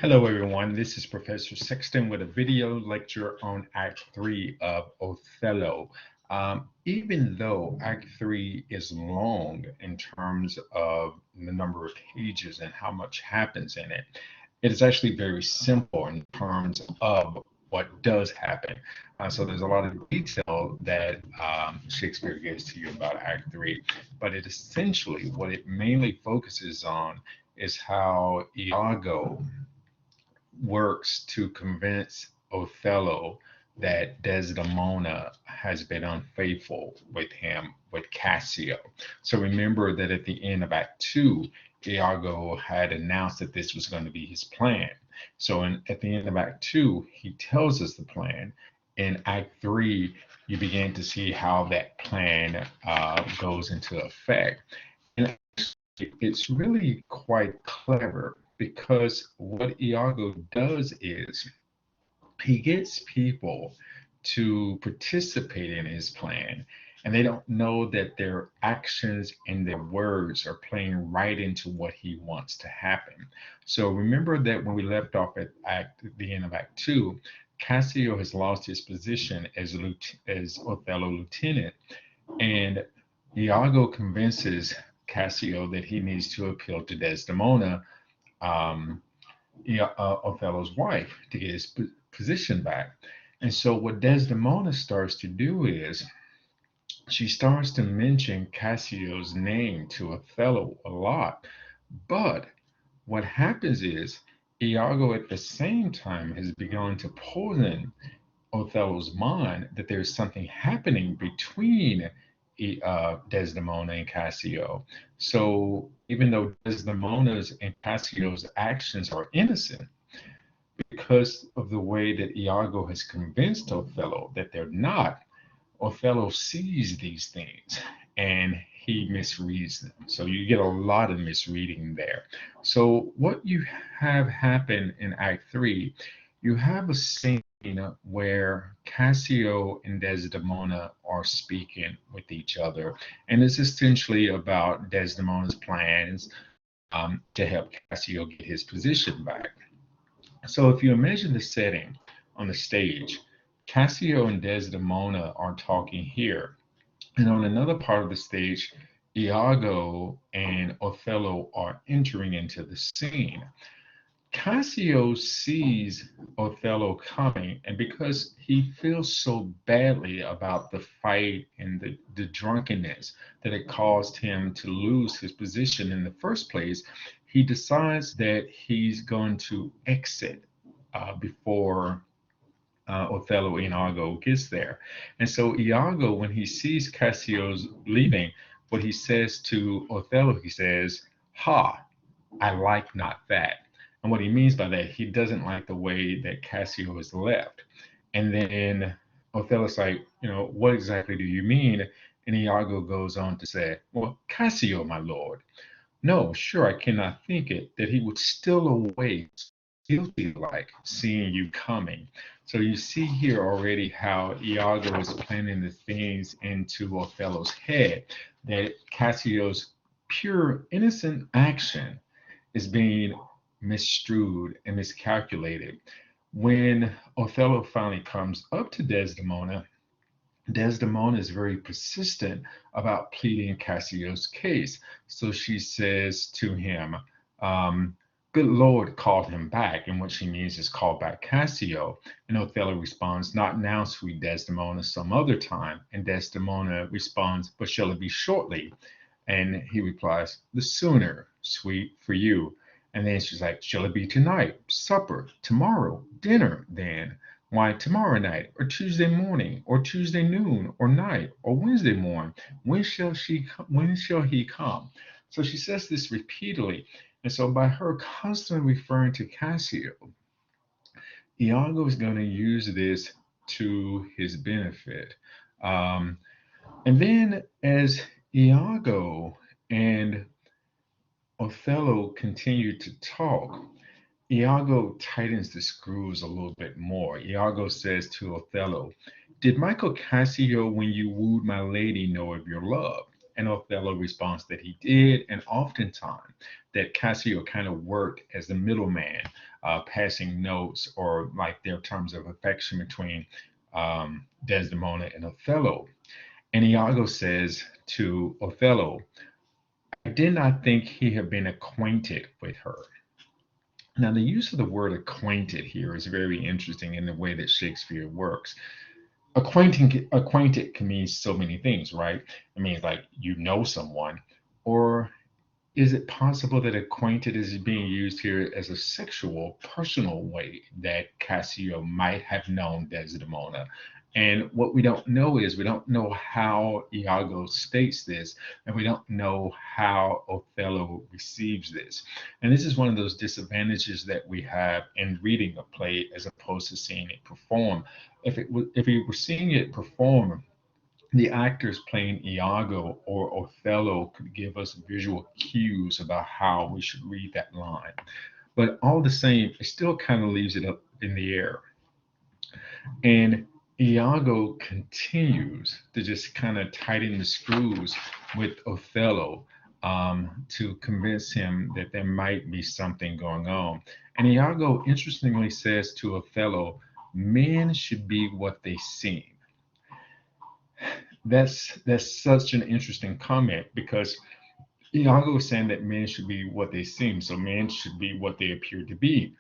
Hello everyone, this is Professor Sexton with a video lecture on Act 3 of Othello. Even though Act 3 is long in terms of the number of pages and how much happens in it, it is actually very simple in terms of what does happen. So there's a lot of detail that Shakespeare gives to you about Act 3, but it essentially, what it mainly focuses on is how Iago works to convince Othello that Desdemona has been unfaithful with him, with Cassio. So remember that at the end of Act 2, Iago had announced that this was going to be his plan. So at the end of Act 2, he tells us the plan. In Act 3, you begin to see how that plan goes into effect. And it's really quite clever because what Iago does is he gets people to participate in his plan, and they don't know that their actions and their words are playing right into what he wants to happen. So remember that when we left off at the end of Act 2, Cassio has lost his position as Othello lieutenant, and Iago convinces Cassio that he needs to appeal to Desdemona, um, Othello's wife, to get his position back. And so, what Desdemona starts to do is she starts to mention Cassio's name to Othello a lot. But what happens is Iago at the same time has begun to poison Othello's mind that there's something happening between Desdemona and Cassio. So even though Desdemona's and Cassio's actions are innocent, because of the way that Iago has convinced Othello that they're not, Othello sees these things and he misreads them. So you get a lot of misreading there. So what you have happen in Act 3, you have a scene where Cassio and Desdemona are speaking with each other, and it's essentially about Desdemona's plans to help Cassio get his position back. So if you imagine the setting on the stage, Cassio and Desdemona are talking here, and on another part of the stage, Iago and Othello are entering into the scene. Cassio sees Othello coming, and because he feels so badly about the fight and the drunkenness that it caused him to lose his position in the first place, he decides that he's going to exit before Othello Iago gets there. And so Iago, when he sees Cassio's leaving, what he says to Othello, he says, "Ha, I like not that." And what he means by that, he doesn't like the way that Cassio has left. And then Othello's like, what exactly do you mean? And Iago goes on to say, well, Cassio, my lord, no, sure, I cannot think it, that he would steal away guilty like seeing you coming. So you see here already how Iago is planting the things into Othello's head, that Cassio's pure innocent action is being misstrued and miscalculated. When Othello finally comes up to Desdemona, Desdemona is very persistent about pleading Cassio's case. So she says to him, good Lord, call him back. And what she means is call back Cassio. And Othello responds, not now, sweet Desdemona, some other time. And Desdemona responds, but shall it be shortly? And he replies, the sooner, sweet, for you. And then she's like, shall it be tonight, supper, tomorrow, dinner, then? Why, tomorrow night, or Tuesday morning, or Tuesday noon, or night, or Wednesday morning? When shall he come? So she says this repeatedly. And so by her constantly referring to Cassio, Iago is going to use this to his benefit. Um, and then as Iago and Othello continued to talk, Iago tightens the screws a little bit more. Iago says to Othello, did Michael Cassio, when you wooed my lady, know of your love? And Othello responds that he did, and oftentimes that Cassio kind of worked as the middleman passing notes or like their terms of affection between Desdemona and Othello. And Iago says to Othello, I did not think he had been acquainted with her. Now, the use of the word acquainted here is very interesting in the way that Shakespeare works. Acquainted can mean so many things, right? It means like you know someone, or is it possible that acquainted is being used here as a sexual, personal way that Cassio might have known Desdemona? And what we don't know is we don't know how Iago states this, and we don't know how Othello receives this. And this is one of those disadvantages that we have in reading a play as opposed to seeing it perform. If we were seeing it perform, the actors playing Iago or Othello could give us visual cues about how we should read that line. But all the same, it still kind of leaves it up in the air. And Iago continues to just kind of tighten the screws with Othello to convince him that there might be something going on. And Iago interestingly says to Othello, men should be what they seem. That's such an interesting comment because Iago is saying that men should be what they seem, so men should be what they appear to be.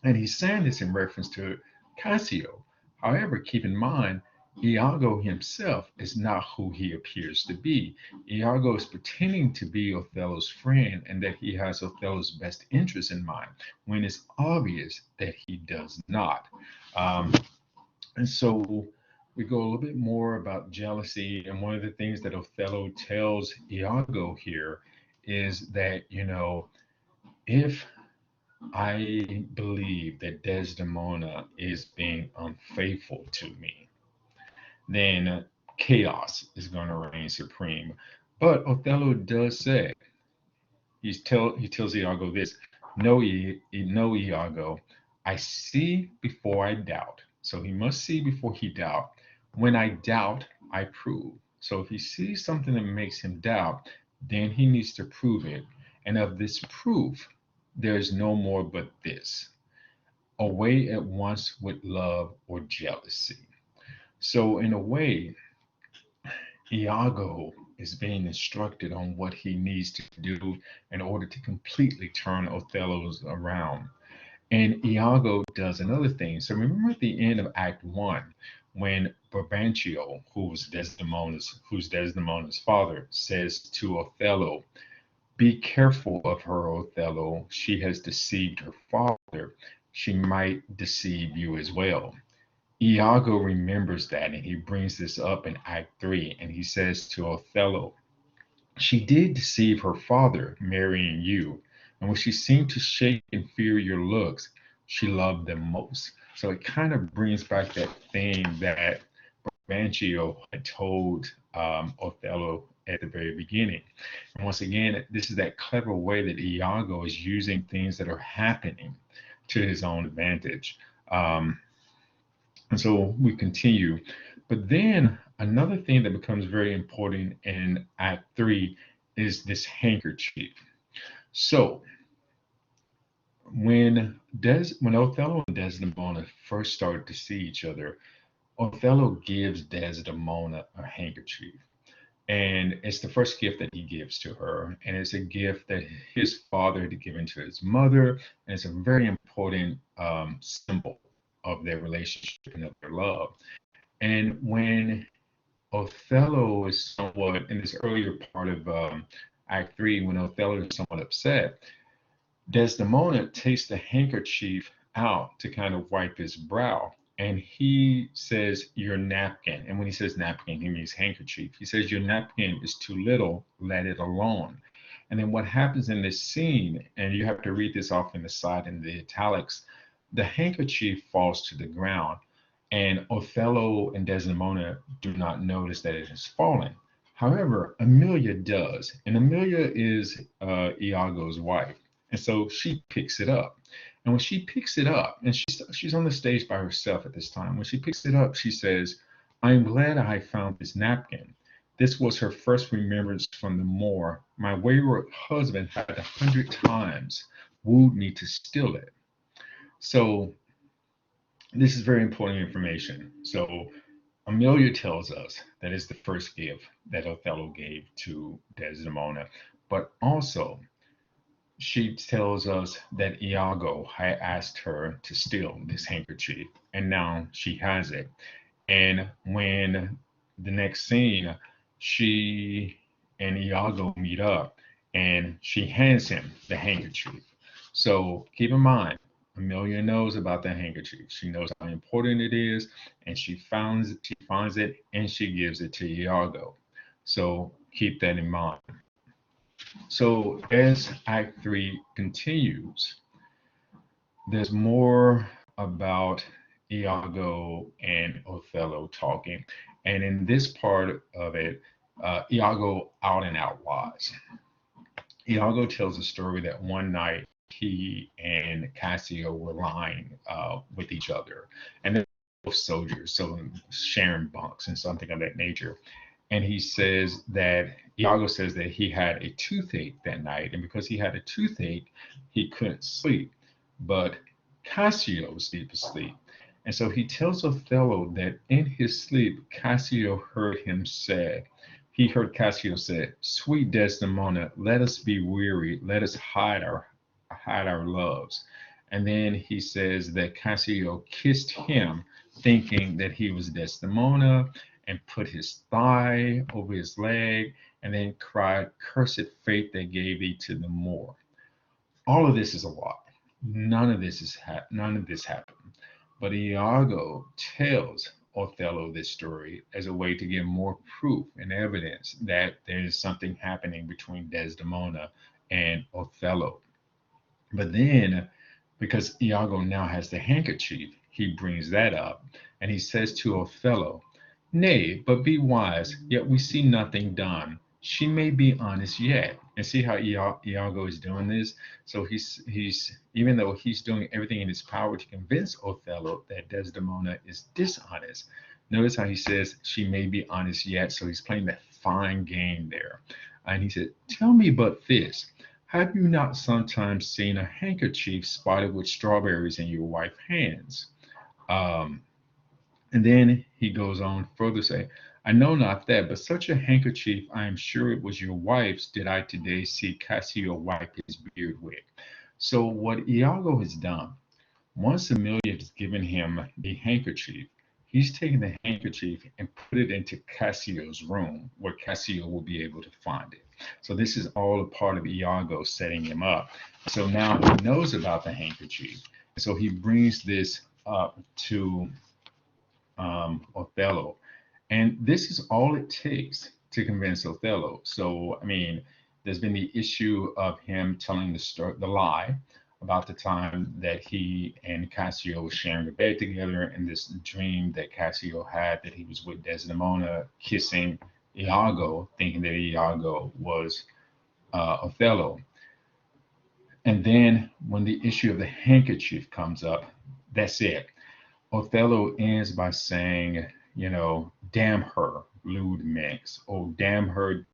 And he's saying this in reference to Cassio. However, keep in mind, Iago himself is not who he appears to be. Iago is pretending to be Othello's friend and that he has Othello's best interest in mind, when it's obvious that he does not. Um, and so we go a little bit more about jealousy. And one of the things that Othello tells Iago here is that, if I believe that Desdemona is being unfaithful to me, then chaos is going to reign supreme. But Othello does say, he tells Iago this, no, Iago, I see before I doubt. So he must see before he doubt. When I doubt, I prove. So if he sees something that makes him doubt, then he needs to prove it. And of this proof, there is no more but this: away at once with love or jealousy. So in a way, Iago is being instructed on what he needs to do in order to completely turn Othello's around. And Iago does another thing. So remember at the end of Act One, when Brabantio, who's Desdemona's father, says to Othello, "Be careful of her, Othello. She has deceived her father. She might deceive you as well." Iago remembers that and he brings this up in Act 3 and he says to Othello, she did deceive her father, marrying you, and when she seemed to shake and fear your looks, she loved them most. So it kind of brings back that thing that Brabantio had told Othello at the very beginning. And once again, this is that clever way that Iago is using things that are happening to his own advantage. Um, and so we continue. But then another thing that becomes very important in Act 3 is this handkerchief. So when Othello and Desdemona first started to see each other, Othello gives Desdemona a handkerchief. And it's the first gift that he gives to her. And it's a gift that his father had given to his mother. And it's a very important symbol of their relationship and of their love. And when Othello is somewhat in this earlier part of Act 3, when Othello is somewhat upset, Desdemona takes the handkerchief out to kind of wipe his brow. And he says, "Your napkin." And when he says napkin, he means handkerchief. He says, "Your napkin is too little, let it alone." And then what happens in this scene, and you have to read this off in the side in the italics, the handkerchief falls to the ground. And Othello and Desdemona do not notice that it has fallen. However, Amelia does, and Amelia is Iago's wife, and so she picks it up. And when she picks it up, and she's on the stage by herself at this time, when she picks it up, she says, "I'm glad I found this napkin. This was her first remembrance from the moor. My wayward husband had 100 times wooed me to steal it." So this is very important information. So Amelia tells us that it's the first gift that Othello gave to Desdemona, but also she tells us that Iago had asked her to steal this handkerchief, and now she has it. And when the next scene, she and Iago meet up and she hands him the handkerchief. So keep in mind, Amelia knows about the handkerchief. She knows how important it is, and she finds it and she gives it to Iago. So keep that in mind. So as Act Three continues, there's more about Iago and Othello talking. And in this part of it, Iago out and out lies. Iago tells a story that one night he and Cassio were lying with each other. And they're both soldiers, so sharing bunks and something of that nature. And he says that Iago says that he had a toothache that night. And because he had a toothache, he couldn't sleep. But Cassio was deep asleep. And so he tells Othello that in his sleep, he heard Cassio say, "Sweet Desdemona, let us be weary, let us hide our loves." And then he says that Cassio kissed him, thinking that he was Desdemona, and put his thigh over his leg, and then cried, "Cursed fate that gave thee to the Moor." All of this is a lie. None of this happened. But Iago tells Othello this story as a way to give more proof and evidence that there is something happening between Desdemona and Othello. But then, because Iago now has the handkerchief, he brings that up and he says to Othello, "Nay, but be wise, yet we see nothing done. She may be honest yet." And see how Iago is doing this? So he's even though he's doing everything in his power to convince Othello that Desdemona is dishonest. Notice how he says she may be honest yet. So he's playing that fine game there. And he said, "Tell me but this. Have you not sometimes seen a handkerchief spotted with strawberries in your wife's hands?" Um, and then he goes on further to say, "I know not that, but such a handkerchief, I am sure it was your wife's, did I today see Cassio wipe his beard with." So what Iago has done, once Amelia has given him the handkerchief, he's taken the handkerchief and put it into Cassio's room where Cassio will be able to find it. So this is all a part of Iago setting him up. So now he knows about the handkerchief. So he brings this up to Othello. And this is all it takes to convince Othello. So, I mean, there's been the issue of him telling the lie about the time that he and Cassio were sharing a bed together, and this dream that Cassio had that he was with Desdemona kissing Iago, thinking that Iago was Othello. And then when the issue of the handkerchief comes up, that's it. Othello ends by saying, "Damn her, lewd minx. Oh, damn her.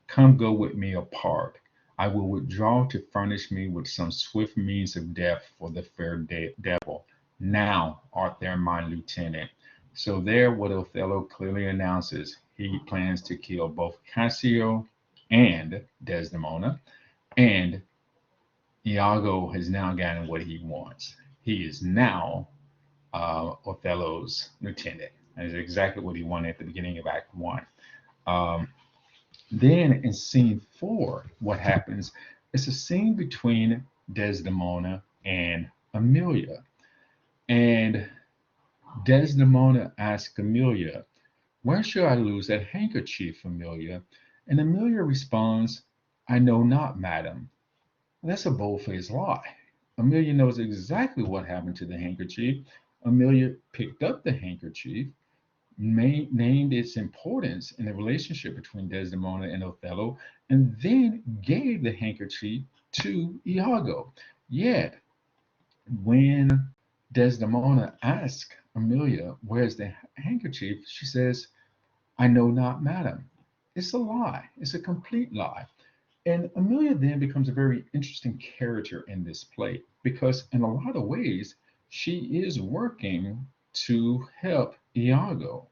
Come go with me apart. I will withdraw to furnish me with some swift means of death for the fair devil. Now art thou my lieutenant." So there, what Othello clearly announces, he plans to kill both Cassio and Desdemona, and Iago has now gotten what he wants. He is now Othello's lieutenant. That is exactly what he wanted at the beginning of Act One. Um, then in scene four, what happens is a scene between Desdemona and Amelia. And Desdemona asks Amelia, "Where should I lose that handkerchief, Amelia?" And Amelia responds, "I know not, madam." That's a bold-faced lie. Amelia knows exactly what happened to the handkerchief. Amelia picked up the handkerchief, named its importance in the relationship between Desdemona and Othello, and then gave the handkerchief to Iago. Yet, when Desdemona asks Amelia, "Where's the handkerchief?" she says, "I know not, madam." It's a lie. It's a complete lie. And Amelia then becomes a very interesting character in this play because, in a lot of ways, she is working to help Iago,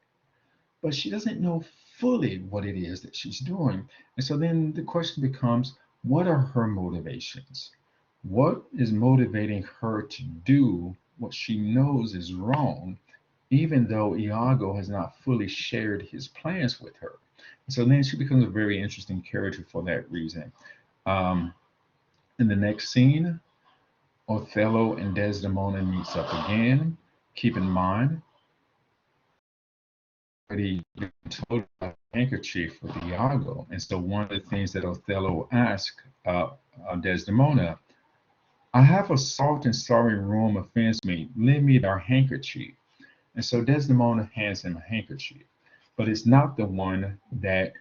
but she doesn't know fully what it is that she's doing. And so then the question becomes, what are her motivations? What is motivating her to do what she knows is wrong, even though Iago has not fully shared his plans with her? And so then she becomes a very interesting character for that reason. Um, in the next scene, Othello and Desdemona meets up again. Keep in mind, already told about the handkerchief with Iago. And so one of the things that Othello asked Desdemona, I have a salt and sorry room offends me. Lend me their handkerchief. And so Desdemona hands him a handkerchief, but it's not the one that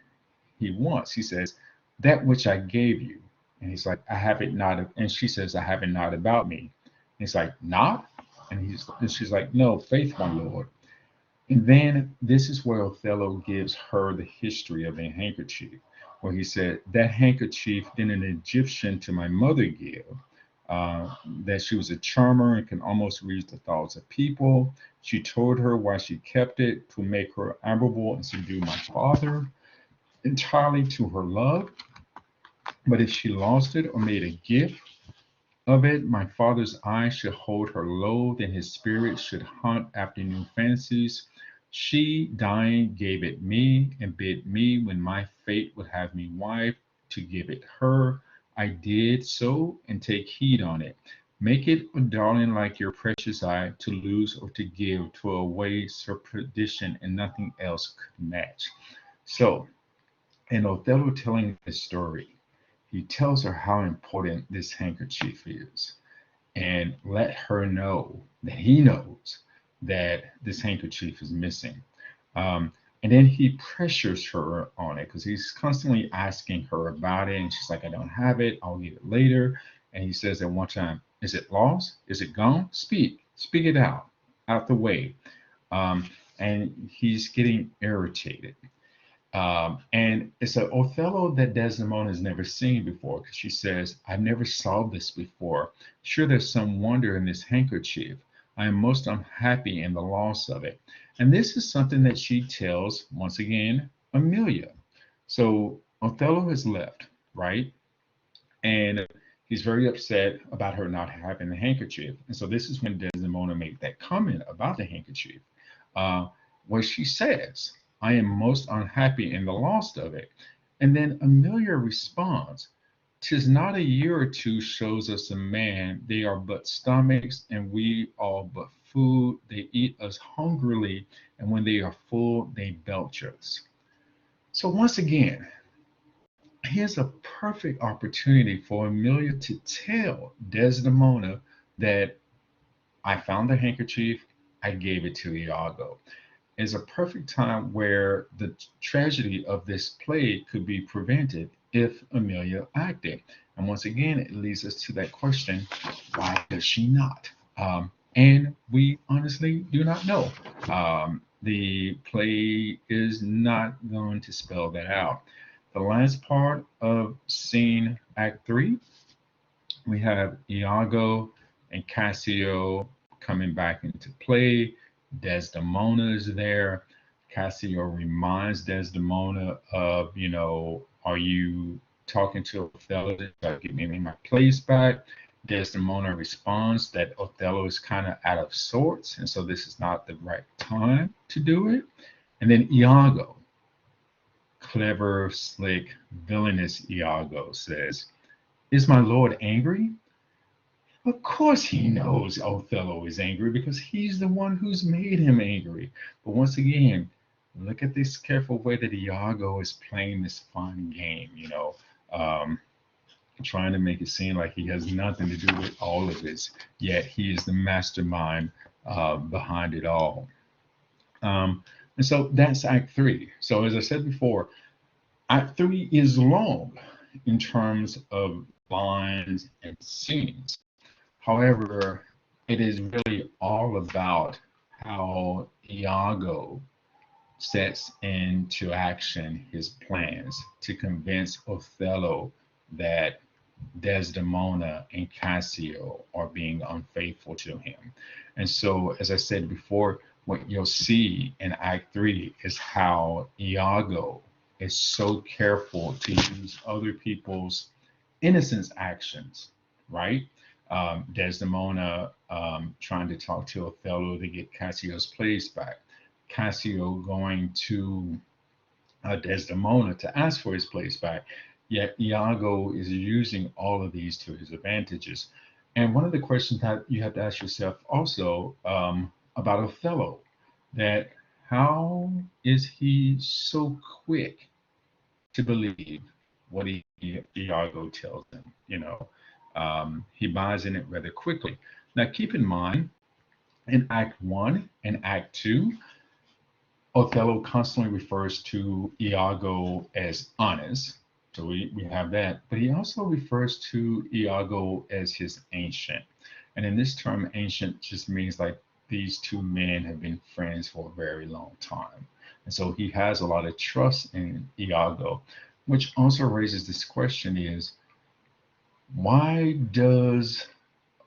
he wants. He says, that which I gave you. And he's like, I have it not. And she says, I have it not about me. And he's like, not? And she's like, no, faith, my lord. And then this is where Othello gives her the history of the handkerchief, where he said, that handkerchief did an Egyptian to my mother give, that she was a charmer and can almost read the thoughts of people. She told her why she kept it, to make her admirable and subdue my father, entirely to her love. But if she lost it or made a gift of it, my father's eye should hold her low, then his spirit should hunt after new fancies. She, dying, gave it me, and bid me, when my fate would have me wife, to give it her. I did so, and take heed on it. Make it a darling like your precious eye, to lose or to give to a way so perdition, and nothing else could match. So, in Othello telling this story, he tells her how important this handkerchief is and let her know that he knows that this handkerchief is missing. And then he pressures her on it because he's constantly asking her about it. And she's like, I don't have it. I'll get it later. And he says at one time, is it lost? Is it gone? Speak it out the way. Um, and he's getting irritated. And it's an Othello that Desdemona has never seen before because she says, I've never saw this before. Sure, there's some wonder in this handkerchief. I am most unhappy in the loss of it. And this is something that she tells, once again, Amelia. So Othello has left, right? And he's very upset about her not having the handkerchief. And so this is when Desdemona made that comment about the handkerchief, uh, where she says, I am most unhappy in the loss of it. And then Amelia responds, tis not a year or two shows us a man, they are but stomachs, and we all but food. They eat us hungrily, and when they are full, they belch us. So once again, here's a perfect opportunity for Amelia to tell Desdemona that I found the handkerchief, I gave it to Iago. It's a perfect time where the tragedy of this play could be prevented if Amelia acted. And once again, it leads us to that question, why does she not? And we honestly do not know. The play is not going to spell that out. The last part of scene Act 3, we have Iago and Cassio coming back into play. Desdemona is there. Cassio reminds Desdemona of, are you talking to Othello to give me my place back? Desdemona responds that Othello is kind of out of sorts, and so this is not the right time to do it. And then Iago, clever, slick, villainous Iago says, is my lord angry? Of course he knows Othello is angry because he's the one who's made him angry. But once again, look at this careful way that Iago is playing this fun game, trying to make it seem like he has nothing to do with all of this, yet he is the mastermind behind it all. And so that's Act 3. So as I said before, Act 3 is long in terms of lines and scenes. However, it is really all about how Iago sets into action his plans to convince Othello that Desdemona and Cassio are being unfaithful to him. And so, as I said before, what you'll see in Act 3 is how Iago is so careful to use other people's innocence actions, right? Desdemona trying to talk to Othello to get Cassio's place back. Cassio going to Desdemona to ask for his place back. Yet Iago is using all of these to his advantages. And one of the questions that you have to ask yourself also about Othello, that how is he so quick to believe what Iago tells him? He buys in it rather quickly. Now, keep in mind, in Act 1 and Act 2, Othello constantly refers to Iago as honest. So we have that. But he also refers to Iago as his ancient. And in this term, ancient just means like these two men have been friends for a very long time. And so he has a lot of trust in Iago, which also raises this question is, why does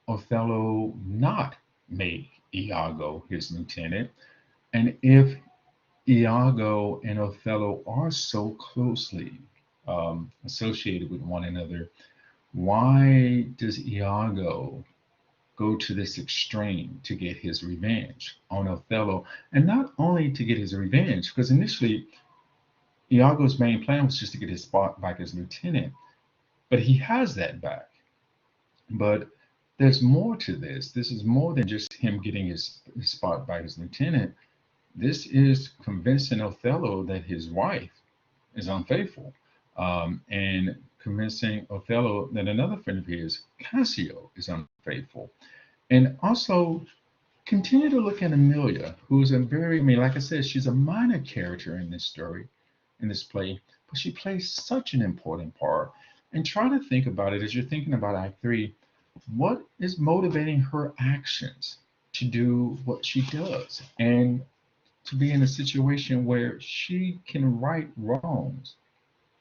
Othello not make Iago his lieutenant? And if Iago and Othello are so closely associated with one another, why does Iago go to this extreme to get his revenge on Othello? And not only to get his revenge, because initially Iago's main plan was just to get his spot back as lieutenant, but he has that back. But there's more to this. This is more than just him getting his spot back as lieutenant. This is convincing Othello that his wife is unfaithful, and convincing Othello that another friend of his, Cassio, is unfaithful. And also continue to look at Amelia, who's a very, I mean, like I said, she's a minor character in this story, in this play, but she plays such an important part. And try to think about it as you're thinking about Act 3. What is motivating her actions to do what she does? And to be in a situation where she can right wrongs,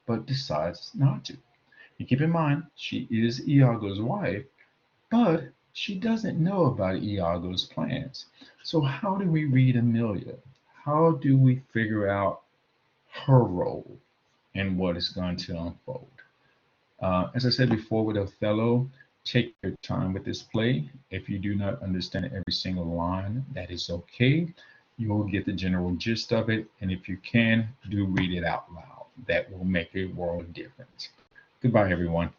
but decides not to. And keep in mind, she is Iago's wife, but she doesn't know about Iago's plans. So, how do we read Amelia? How do we figure out her role and what is going to unfold? As I said before with Othello, take your time with this play. If you do not understand every single line, that is okay. You will get the general gist of it. And if you can, do read it out loud. That will make a world of difference. Goodbye, everyone.